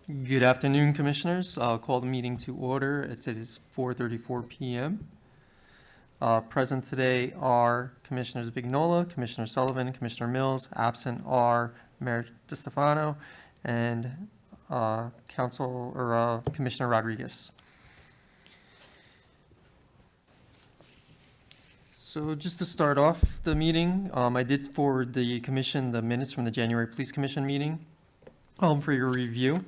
Good afternoon, Commissioners. I'll call the meeting to order. It is 4:34 p.m. Present today are Commissioners Vignola, Commissioner Sullivan, Commissioner Mills. Absent are Mayor DeStefano and Commissioner Rodriguez. So just to start off the meeting, I did forward the commission the minutes from the January Police Commission meeting for your review.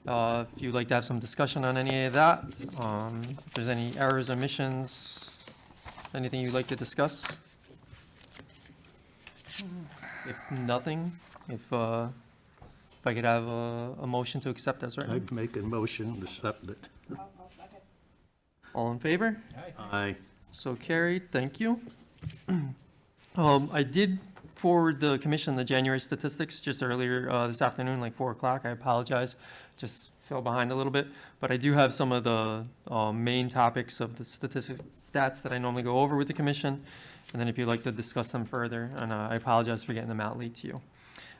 If you'd like to have some discussion on any of that, if there's any errors, omissions, anything you'd like to discuss? If nothing, if I could have a motion to accept as written. I'd make a motion to accept it. All in favor? Aye. So carried, thank you. I did forward the commission the January statistics just earlier this afternoon, like 4 o'clock. I apologize, just fell behind a little bit. But I do have some of the main topics of the stats that I normally go over with the commission. And then if you'd like to discuss them further, and I apologize for getting them out late to you.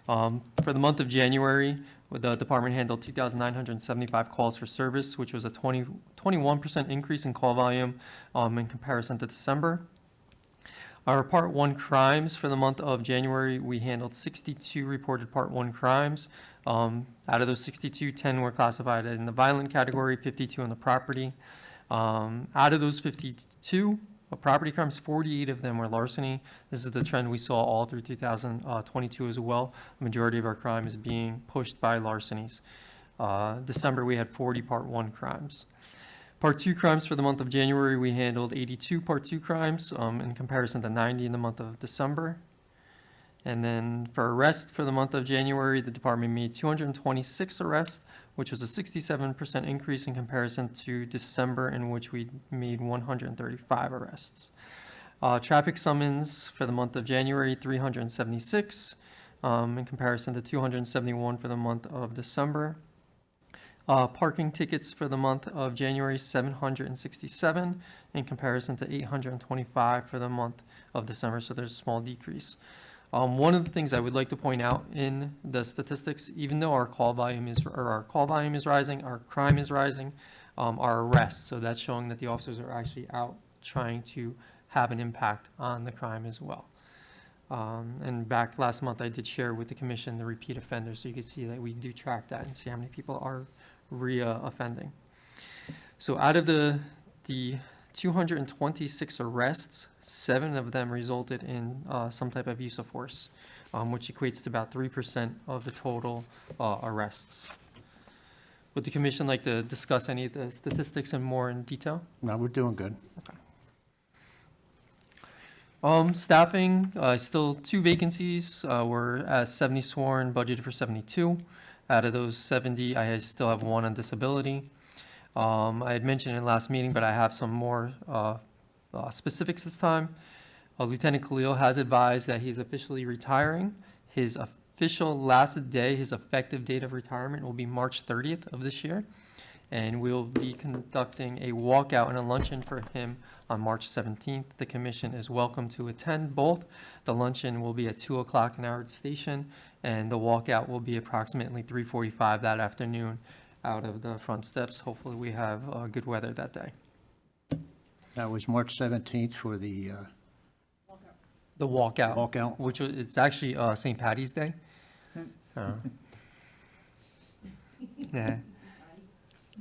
For the month of January, the department handled 2,975 calls for service, which was a 21% increase in call volume in comparison to December. Our Part 1 crimes for the month of January, we handled 62 reported Part 1 crimes. Out of those 62, 10 were classified in the violent category, 52 in the property. Out of those 52 property crimes, 48 of them were larceny. This is the trend we saw all through 2022 as well. The majority of our crime is being pushed by larcenies. December, we had 40 Part 1 crimes. Part 2 crimes for the month of January, we handled 82 Part 2 crimes in comparison to 90 in the month of December. And then for arrests for the month of January, the department made 226 arrests, which was a 67% increase in comparison to December, in which we made 135 arrests. Traffic summons for the month of January, 376 in comparison to 271 for the month of December. Parking tickets for the month of January, 767 in comparison to 825 for the month of December, so there's a small decrease. One of the things I would like to point out in the statistics, even though our call volume is rising, our crime is rising, our arrests, so that's showing that the officers are actually out trying to have an impact on the crime as well. And back last month, I did share with the commission the repeat offenders, so you can see that we do track that and see how many people are re-offending. So out of the 226 arrests, 7 of them resulted in some type of use of force, which equates to about 3% of the total arrests. Would the commission like to discuss any of the statistics and more in detail? No, we're doing good. Okay. Staffing, still 2 vacancies. We're at 70 sworn, budgeted for 72. Out of those 70, I still have 1 on disability. I had mentioned in the last meeting, but I have some more specifics this time. Lieutenant Khalil has advised that he's officially retiring. His official last day, his effective date of retirement will be March 30th of this year. And we'll be conducting a walkout and a luncheon for him on March 17th. The commission is welcome to attend both. The luncheon will be at 2 o'clock in our station, and the walkout will be approximately 3:45 that afternoon out of the front steps. Hopefully we have good weather that day. That was March 17th for the Walkout. walkout. Which was, it's actually St. Patty's Day. Yeah.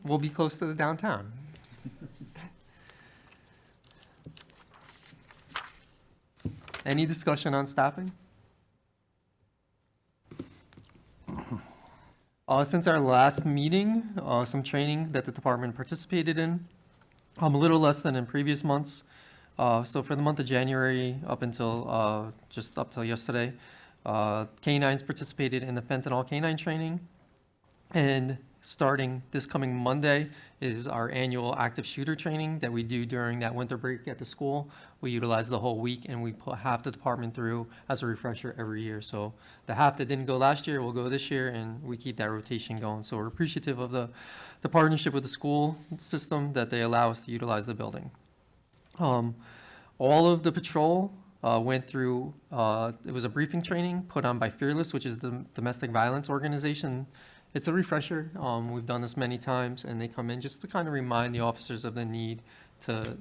We'll be close to the downtown. Any discussion on staffing? Since our last meeting, some training that the department participated in, a little less than in previous months. So for the month of January, just up till yesterday, K-9s participated in the fentanyl K-9 training. And starting this coming Monday is our annual active shooter training that we do during that winter break at the school. We utilize the whole week, and we put half the department through as a refresher every year. So the half that didn't go last year will go this year, and we keep that rotation going. So we're appreciative of the partnership with the school system that they allow us to utilize the building. All of the patrol went through, it was a briefing training put on by Fearless, which is the domestic violence organization It's a refresher. We've done this many times, and they come in just to kind of remind the officers of the need to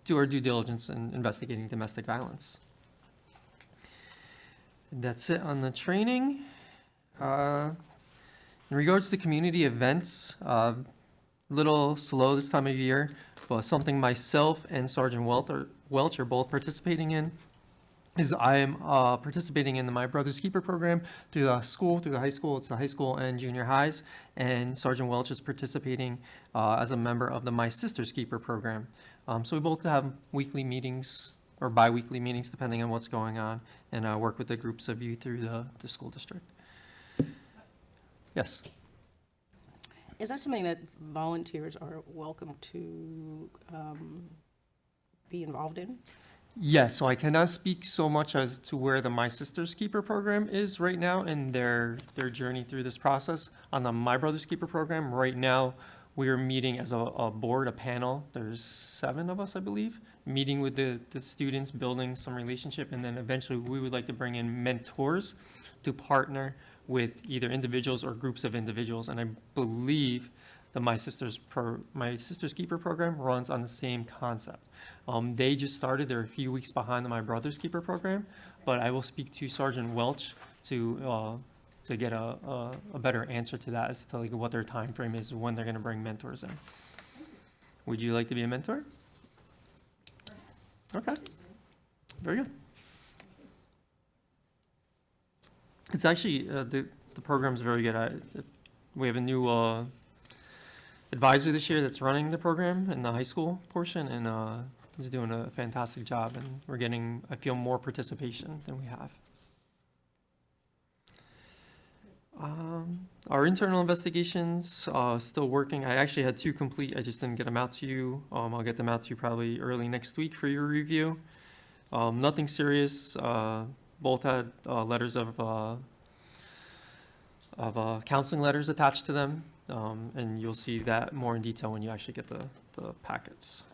do our due diligence in investigating domestic violence. That's it on the training. In regards to community events, little slow this time of year, but something myself and Sergeant Welch are both participating in is I am participating in the My Brother's Keeper program through the school, through the high school. It's the high school and junior highs. And Sergeant Welch is participating as a member of the My Sister's Keeper program. So we both have weekly meetings or bi-weekly meetings, depending on what's going on, and work with the groups of you through the school district. Yes? Is that something that volunteers are welcome to be involved in? Yes, so I cannot speak so much as to where the My Sister's Keeper program is right now in their journey through this process. On the My Brother's Keeper program, right now, we are meeting as a board, a panel. There's 7 of us, I believe, meeting with the students, building some relationship, and then eventually we would like to bring in mentors to partner with either individuals or groups of individuals. And I believe the My Sister's Keeper program runs on the same concept. They just started, they're a few weeks behind the My Brother's Keeper program, but I will speak to Sergeant Welch to get a better answer to that as to like what their time frame is, when they're gonna bring mentors in. Would you like to be a mentor? Okay, very good. It's actually, the program's very good. We have a new advisor this year that's running the program in the high school portion, and he's doing a fantastic job, and we're getting, I feel, more participation than we have. Our internal investigations, still working. I actually had 2 complete, I just didn't get them out to you. I'll get them out to you probably early next week for your review. Nothing serious. Both had letters of counseling letters attached to them, and you'll see that more in detail when you actually get the packets.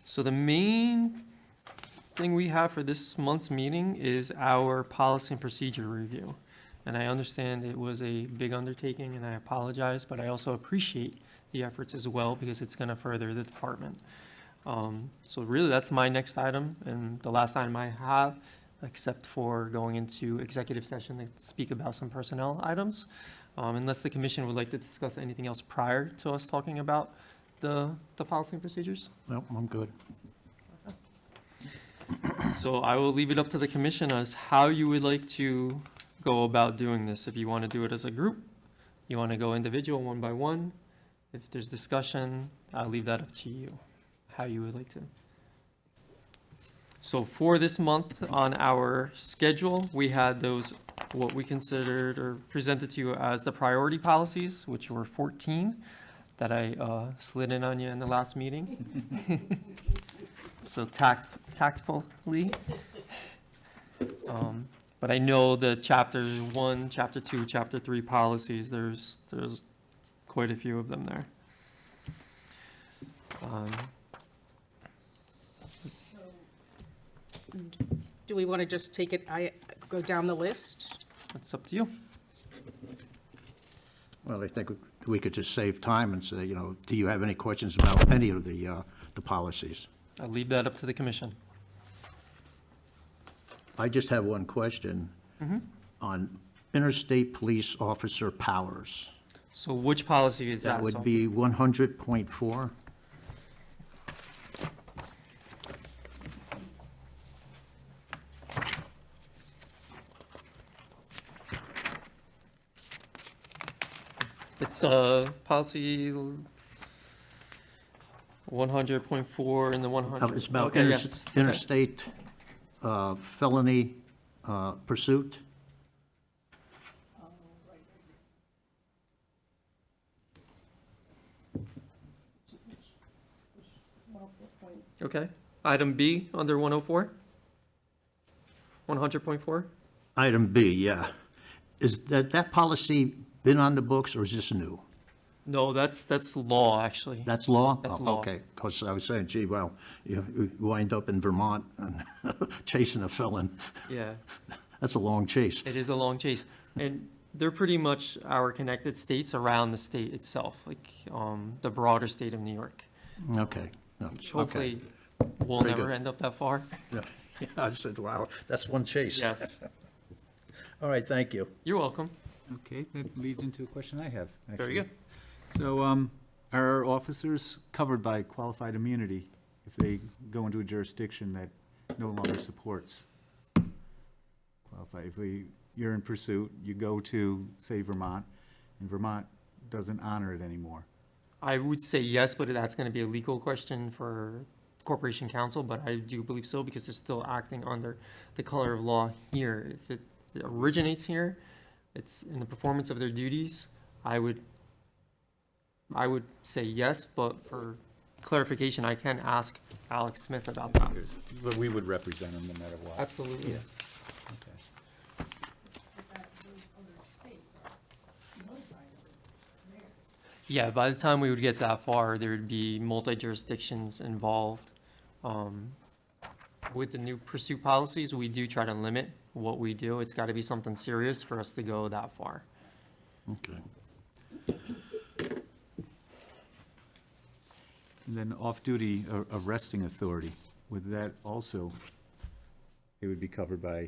So the main thing we have for this month's meeting is our policy and procedure review. And I understand it was a big undertaking, and I apologize, but I also appreciate the efforts as well, because it's going to further the department. So really, that's my next item, and the last item I have, except for going into executive session to speak about some personnel items. Unless the commission would like to discuss anything else prior to us talking about the policy and procedures. Well, I'm good. So I will leave it up to the commission as how you would like to go about doing this. If you want to do it as a group, you want to go individual, one by one. If there's discussion, I'll leave that up to you, how you would like to. So for this month on our schedule, we had those, what we considered or presented to you as the priority policies, which were 14 that I slid in on you in the last meeting. So tactfully. But I know the chapter 1, chapter 2, chapter 3 policies, there's quite a few of them there. Do we want to just take it, go down the list? It's up to you. Well, I think we could just save time and say, do you have any questions about any of the policies? I'll leave that up to the commission. I just have one question on interstate police officer powers. So which policy is that? That would be 100.4. It's policy 100.4 and the 100. It's about Okay, yes. Okay. interstate felony pursuit. Okay. Item B under 104? 100.4? Item B, yeah. Is that policy been on the books, or is this new? No, that's law, actually. That's law? That's Oh, law. Okay, because I was saying, gee, well, you wind up in Vermont and chasing a felon. Yeah. That's a long chase. It is a long chase, and they're pretty much our connected states around the state itself, like, the broader state of New York. Okay. No, Which okay. hopefully we'll Very never good. end up that far. Yeah, I said, wow, that's one chase. Yes, All right, thank you. you're welcome. Okay, that leads into a question I have, actually. Very good. So, are officers covered by qualified immunity if they go into a jurisdiction that no longer supports qualified? You're in pursuit, you go to, say, Vermont, and Vermont doesn't honor it anymore. I would say yes, but that's gonna be a legal question for Corporation Counsel, but I do believe so, because they're still acting under the color of law here. If it originates here, it's in the performance of their duties, I would say yes, but for clarification, I can ask Alex Smith about that. But we would represent them no matter what. Absolutely. Okay. Yeah, by the time we would get that far, there would be multi-jurisdictions involved. With the new pursuit policies, we do try to limit what we do. It's got to be something serious for us to go that far. Okay. And then off-duty arresting authority, would that also, it would be covered by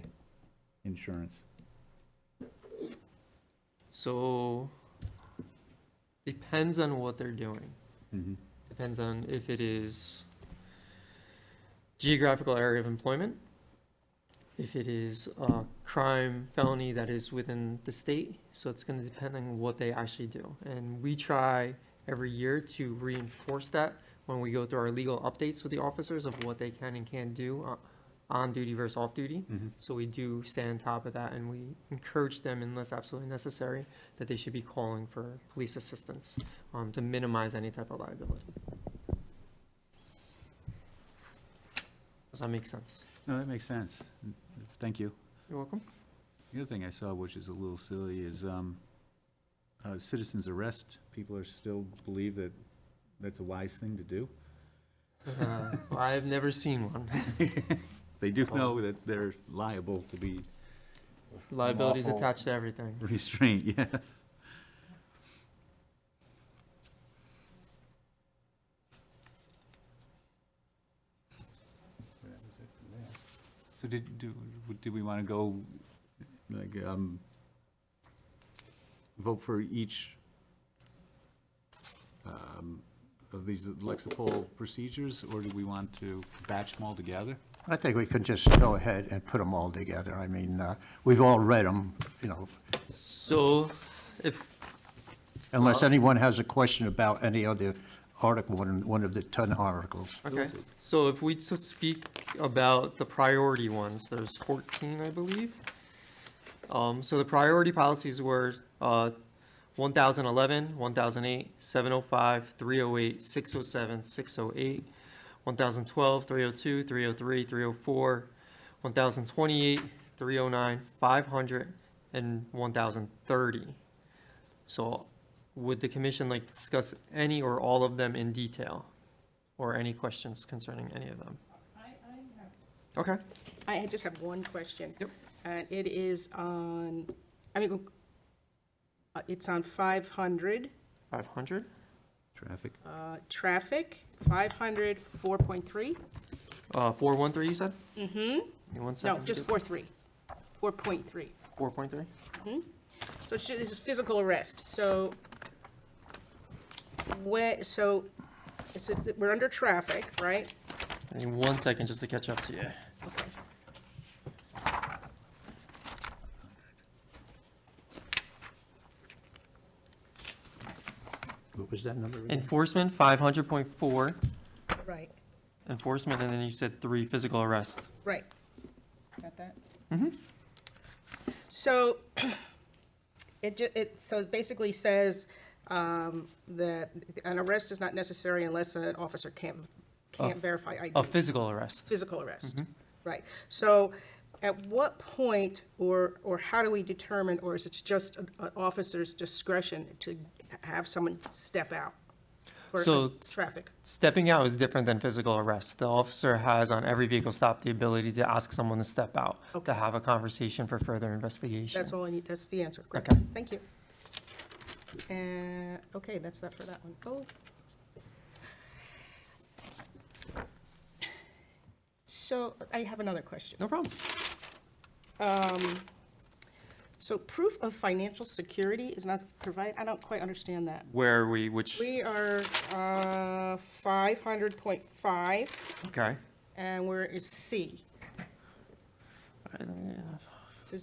insurance? So, depends on what they're doing. Mhm. Depends on if it is geographical area of employment, if it is a crime, felony that is within the state. So it's gonna depend on what they actually do. And we try every year to reinforce that when we go through our legal updates with the officers of what they can and can't do on duty versus off duty. Mhm. So we do stay on top of that, and we encourage them, unless absolutely necessary, that they should be calling for police assistance, to minimize any type of liability. Does that make sense? No, that makes sense. Thank you. You're welcome. The other thing I saw, which is a little silly, is citizens arrest. People are still believe that that's a wise thing to do. I've never seen one. They do know that they're liable to be Liabilities Lawful. attached to everything. restrained, yes. So did we want to go, like, vote for each of these Lexipol procedures, or do we want to batch them all together? I think we could just go ahead and put them all together. I mean, we've all read them, you know, So, if, unless anyone has a question about any other article, one of the 10 articles. okay, so if we speak about the priority ones, there's 14, I believe. So the priority policies were 1011, 1008, 705, 308, 607, 608, 1012, 302, 303, 304, 1028, 309, 500, and 1030. So would the commission like to discuss any or all of them in detail? Or any questions concerning any of them? Okay, I just have one question. Yep. And it is on, it's on 500, 500, Traffic? traffic, 500, 4.3. 413 you said? Mm-hmm. Give me 1 No, second. just 4.3. 4.3. 4.3? So this is physical arrest. So this is, we're under traffic, right? I need 1 second just to catch up to you. Okay. What was that number again? Enforcement, 500.4, Right, enforcement, and then you said 3, physical arrest. right. Got that? Mm-hmm. So so it basically says that an arrest is not necessary unless an officer can't verify ID. A physical arrest. Physical arrest, right. So at what point, or how do we determine, or is it just an officer's discretion to have someone step out for So- traffic. Stepping out is different than physical arrest. The officer has on every vehicle stop the ability to ask someone to step out, Okay. to have a conversation for further investigation. That's all I need, that's the answer. Great, Okay. thank you. And, okay, that's that for that one. Oh. So I have another question. No problem. So proof of financial security is not provided, I don't quite understand that. Where are we, which, We are 500.5, okay. and where is C? Says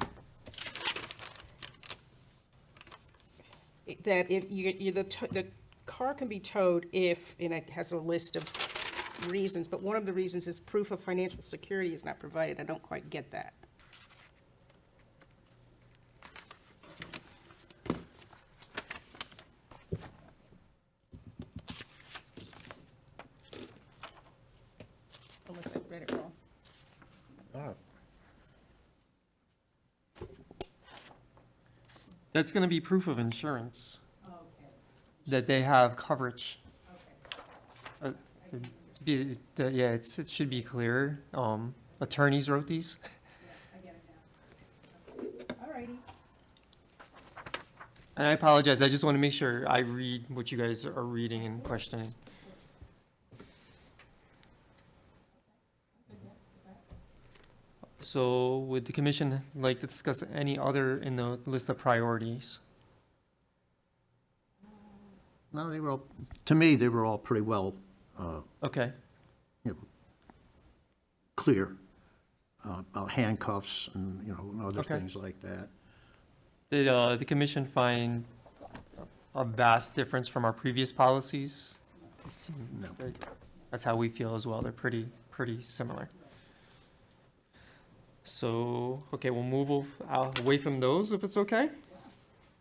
that if the car can be towed if, and it has a list of reasons, but one of the reasons is proof of financial security is not provided. I don't quite get that. Unless I read it wrong. That's gonna be proof of insurance. That they have coverage. Yeah, it should be clear. Attorneys wrote these. Alrighty. And I apologize, I just want to make sure I read what you guys are reading and questioning. So would the commission like to discuss any other in the list of priorities? No, they were all, to me, they were all pretty well, Okay, clear, about handcuffs and, you know, and other Okay. things like that. did the commission find a vast difference from our previous policies? No. That's how we feel as well, they're pretty similar. So, okay, we'll move away from those if it's okay.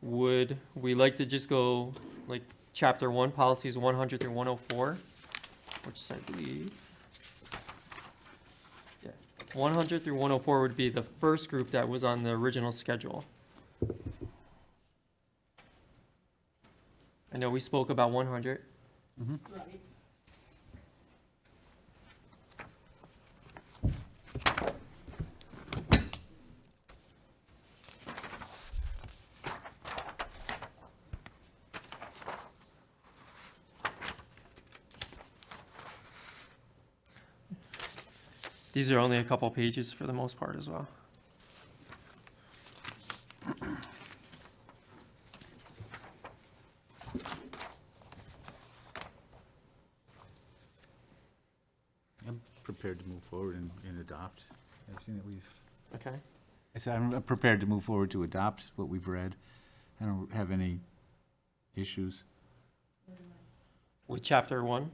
Would we like to just go like chapter 1, policies 100 through 104, which I believe, yeah, 100 through 104 would be the first group that was on the original schedule. I know we spoke about 100. These are only a couple pages for the most part as well. I'm prepared to move forward and adopt everything that we've, Okay. I said, I'm prepared to move forward to adopt what we've read. I don't have any issues. With chapter 1.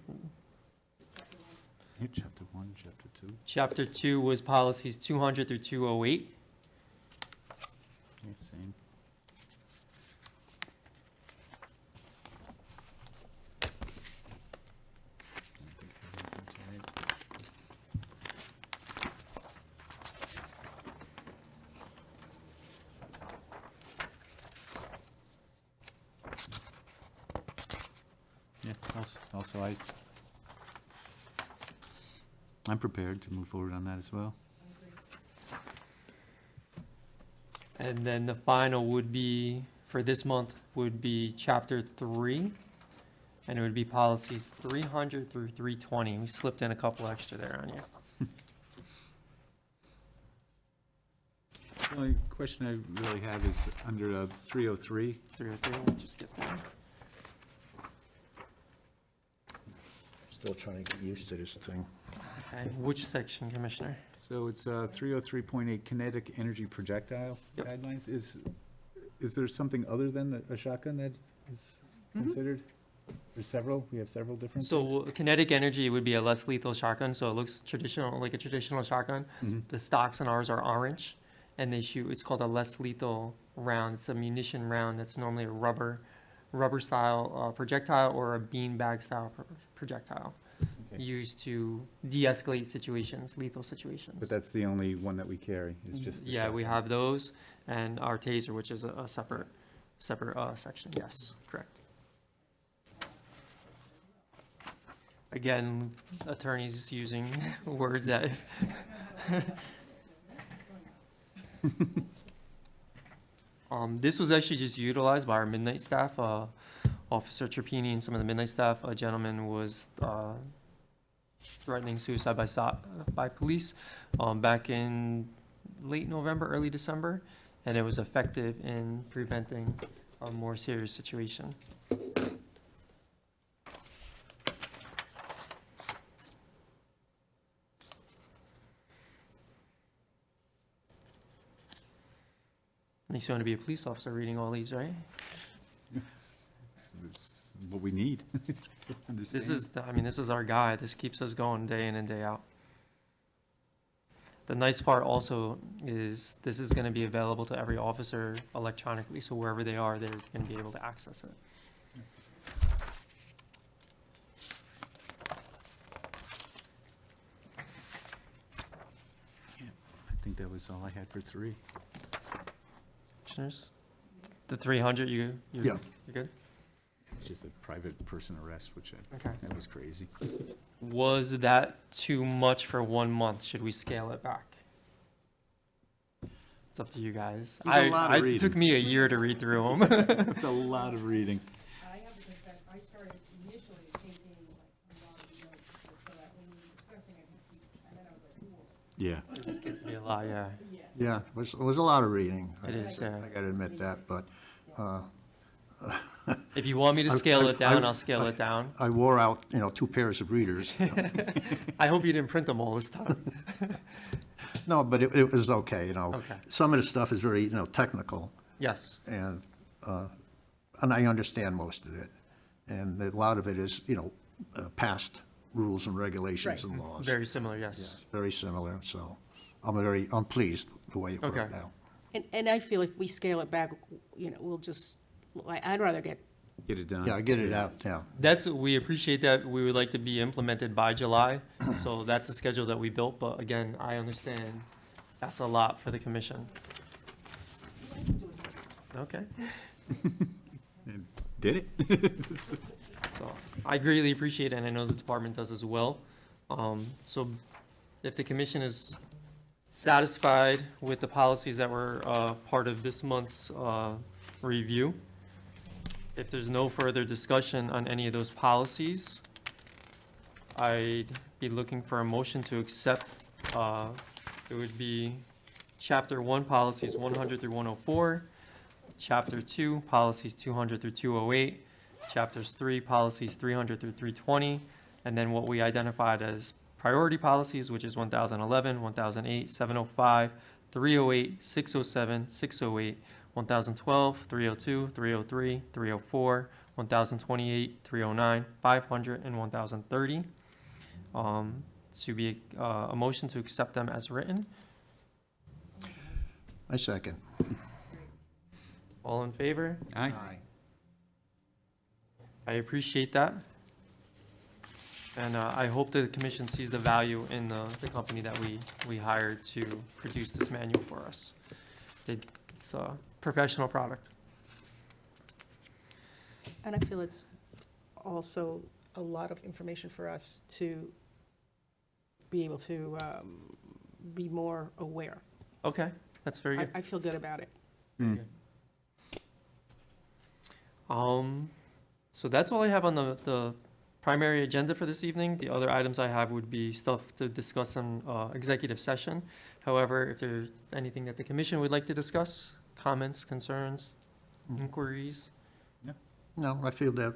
Here, chapter 1, chapter 2. Chapter 2 was policies 200 through 208. Yeah, same. I don't think everything's right. Yeah, also I'm prepared to move forward on that as well. And then the final would be, for this month, would be chapter 3. And it would be policies 300 through 320. We slipped in a couple extra there on you. The only question I really have is under 303. 303, let me just get there. Still trying to get used to this thing. Okay, which section, Commissioner? So it's 303.8 kinetic energy projectile Yep. guidelines. Is there something other than a shotgun that is considered? There's several, we have several different things? So kinetic energy would be a less lethal shotgun, so it looks traditional, like a traditional shotgun. Mhm. The stocks in ours are orange, and they shoot, it's called a less lethal round. It's a munition round that's normally a rubber style projectile or a beanbag style projectile, Okay. used to de-escalate situations, lethal situations. But that's the only one that we carry, is just the Yeah, we shotgun. have those, and our taser, which is a separate section, yes, correct. Again, attorneys using words that. This was actually just utilized by our midnight staff, Officer Trapini and some of the midnight staff. A gentleman was, threatening suicide by police, back in late November, early December, and it was effective in preventing a more serious situation. Makes you want to be a police officer reading all these, right? It's what we need. Understand. This is our guy. This keeps us going day in and day out. The nice part also is this is going to be available to every officer electronically, so wherever they are, they're going to be able to access it. I think that was all I had for 3. Commissioners? The 300, Yeah. you're good? It's just a private person arrest, Okay. that was crazy. Was that too much for 1 month? Should we scale it back? It's up to you guys. There's a lot of It reading. took me a year to read through them. That's a lot of reading. I have to confess, I started initially taking like a lot of notes, so that when we were discussing it, and then I was like, whoa. Yeah. It gets to be a lot, yeah. Yeah, it was a lot of reading. It is, yeah. I gotta admit that, but If you want me to I- scale I- it down, I- I'll scale it down. I wore out, 2 pairs of readers. I hope you didn't print them all this time. No, but it was okay. Okay. Some of the stuff is very, technical, Yes, and I understand most of it. And a lot of it is, past rules and regulations and laws. very similar, yes. Yes, very similar, so I'm pleased the way it worked Okay. out. And I feel if we scale it back, we'll just, I'd rather get, Get it done. Yeah, get it out, yeah. We appreciate that. We would like to be implemented by July, so that's the schedule that we built, but again, I understand that's a lot for the commission. Okay, And did it? so I greatly appreciate it, and I know the department does as well. So if the commission is satisfied with the policies that were part of this month's review, if there's no further discussion on any of those policies, I'd be looking for a motion to accept, it would be Chapter 1, Policies 100 through 104, Chapter 2, Policies 200 through 208, Chapters 3, Policies 300 through 320, and then what we identified as priority policies, which is 1011, 1008, 705, 308, 607, 608, 1012, 302, 303, 304, 1028, 309, 500, and 1030. To be a motion to accept them as written. I second. All in favor? Aye. I appreciate that. And I hope the commission sees the value in the company that we hired to produce this manual for us. It's a professional product. and I feel it's also a lot of information for us to be able to be more aware. Okay, that's very good. I feel good about it. Mm. So that's all I have on the primary agenda for this evening. The other items I have would be stuff to discuss in executive session. However, if there's anything that the commission would like to discuss, comments, concerns, inquiries, No, I feel that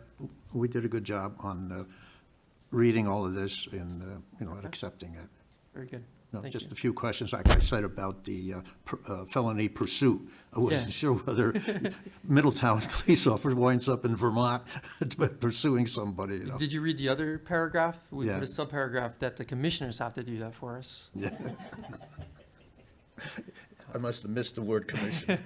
we did a good job on reading all of this and, and accepting it. very good. No, Thank just you. a few questions, like I said, about the felony pursuit. I wasn't Yeah. sure whether Middletown police officer winds up in Vermont pursuing somebody, Did you read the other paragraph? We Yeah. put a subparagraph that the commissioners have to do that for us. Yeah. I must have missed the word commission.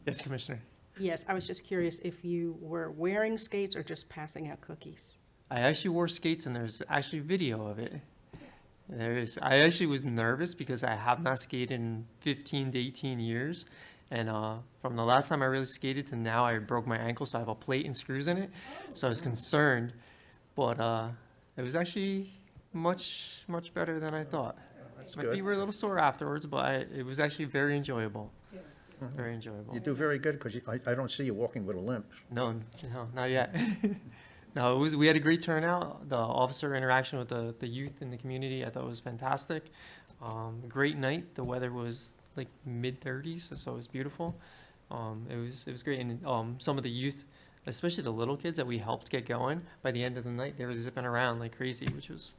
Yes, Commissioner. Yes, I was just curious if you were wearing skates or just passing out cookies. I actually wore skates and there's actually video of it. I actually was nervous because I have not skated in 15 to 18 years. And from the last time I really skated to now, I broke my ankle, so I have a plate and screws in it. So I was concerned. but it was actually much better than I thought. My feet were a little sore afterwards, but it was actually very enjoyable. Very enjoyable. You do very good, because I don't see you walking with a limp. No, not yet. No, we had a great turnout. The officer interaction with the youth in the community, I thought was fantastic. Great night. The weather was like mid-30s, so it was beautiful. It was great, and some of the youth, especially the little kids that we helped get going, by the end of the night, they were zipping around like crazy, which was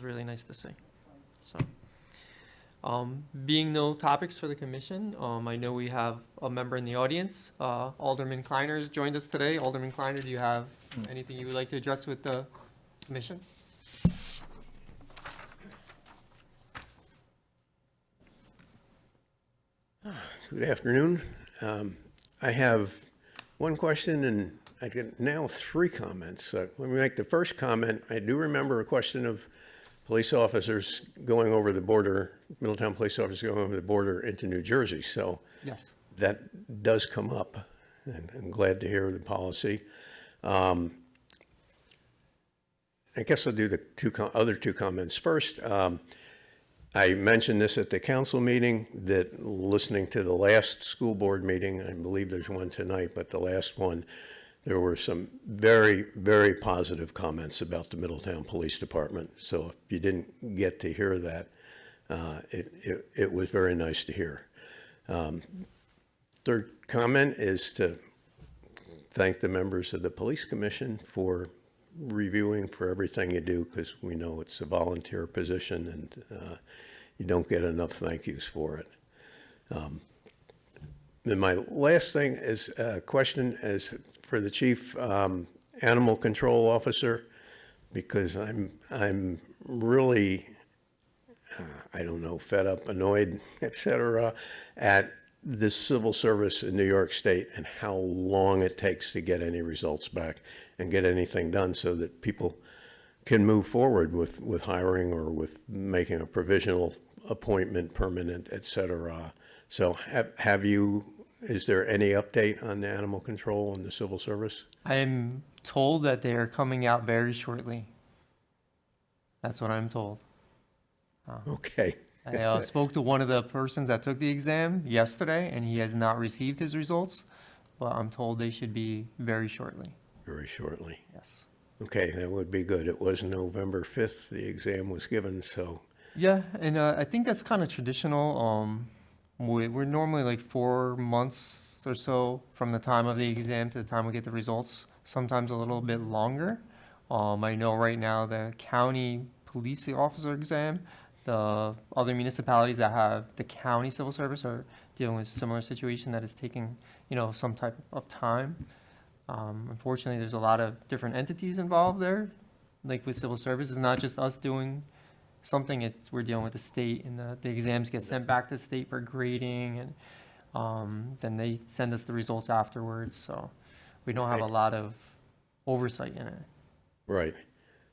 really nice to see. So, being no topics for the commission, I know we have a member in the audience. Alderman Kleiner's joined us today. Alderman Kleiner, do you have anything you would like to address with the commission? Good afternoon. I have one question, and I get now 3 comments. Let me make the first comment. I do remember a question of police officers going over the border, Middletown police officers going over the border into New Jersey. So Yes. that does come up, and I'm glad to hear the policy. I guess I'll do the other two comments first. I mentioned this at the council meeting, that listening to the last school board meeting, I believe there's one tonight, but the last one, there were some very, very positive comments about the Middletown Police Department. So if you didn't get to hear that, it was very nice to hear. Third comment is to thank the members of the Police Commission for reviewing for everything you do, because we know it's a volunteer position, and you don't get enough thank yous for it. Then my last thing is a question is for the chief animal control officer, because I'm really, I don't know, fed up, annoyed, et cetera, at the civil service in New York State and how long it takes to get any results back and get anything done, so that people can move forward with hiring or with making a provisional appointment, permanent, et cetera. So is there any update on the animal control and the civil service? I am told that they are coming out very shortly. That's what I'm told. Okay. I spoke to one of the persons that took the exam yesterday, and he has not received his results, but I'm told they should be very shortly. Very shortly. Yes. Okay, that would be good. It was November 5th, the exam was given, so, Yeah, and I think that's kind of traditional. We're normally like 4 months or so from the time of the exam to the time we get the results, sometimes a little bit longer. I know right now the county police officer exam, the other municipalities that have the county civil service are dealing with a similar situation that is taking, some type of time. Unfortunately, there's a lot of different entities involved there. Like with civil service, it's not just us doing something, we're dealing with the state, and the exams get sent back to the state for grading, and then they send us the results afterwards, so we don't have a lot of oversight in it. right.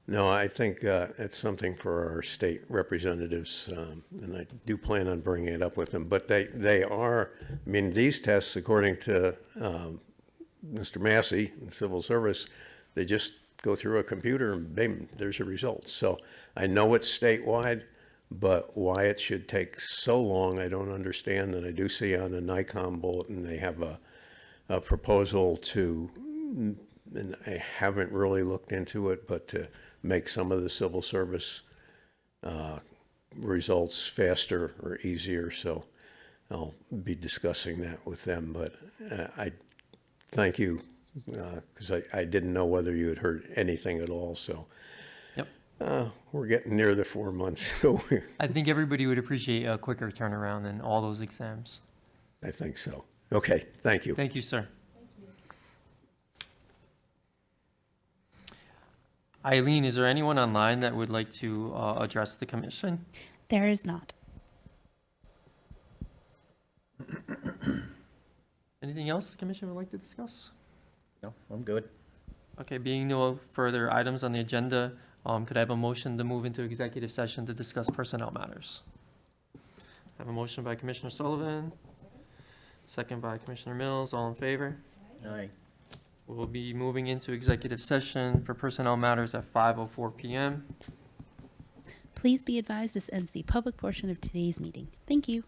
No, I think it's something for our state representatives, and I do plan on bringing it up with them. But they are, these tests, according to Mr. Massey in civil service, they just go through a computer and bam, there's a result. So I know it's statewide, but why it should take so long, I don't understand. And I do see on the NICOM bulletin, they have a proposal to, and I haven't really looked into it, but to make some of the civil service results faster or easier. So I'll be discussing that with them. But I thank you, because I didn't know whether you had heard anything at all. So Yep. We're getting near the 4 months. So I think everybody would appreciate a quicker turnaround than all those exams. I think so. Okay, thank you. Thank you, sir. Eileen, is there anyone online that would like to address the commission? There is not. Anything else the commission would like to discuss? No, I'm good. Okay, being no further items on the agenda, could I have a motion to move into executive session to discuss personnel matters? I have a motion by Commissioner Sullivan, second by Commissioner Mills. All in favor? Aye. We'll be moving into executive session for personnel matters at 5:04 PM. Please be advised this ends the public portion of today's meeting. Thank you.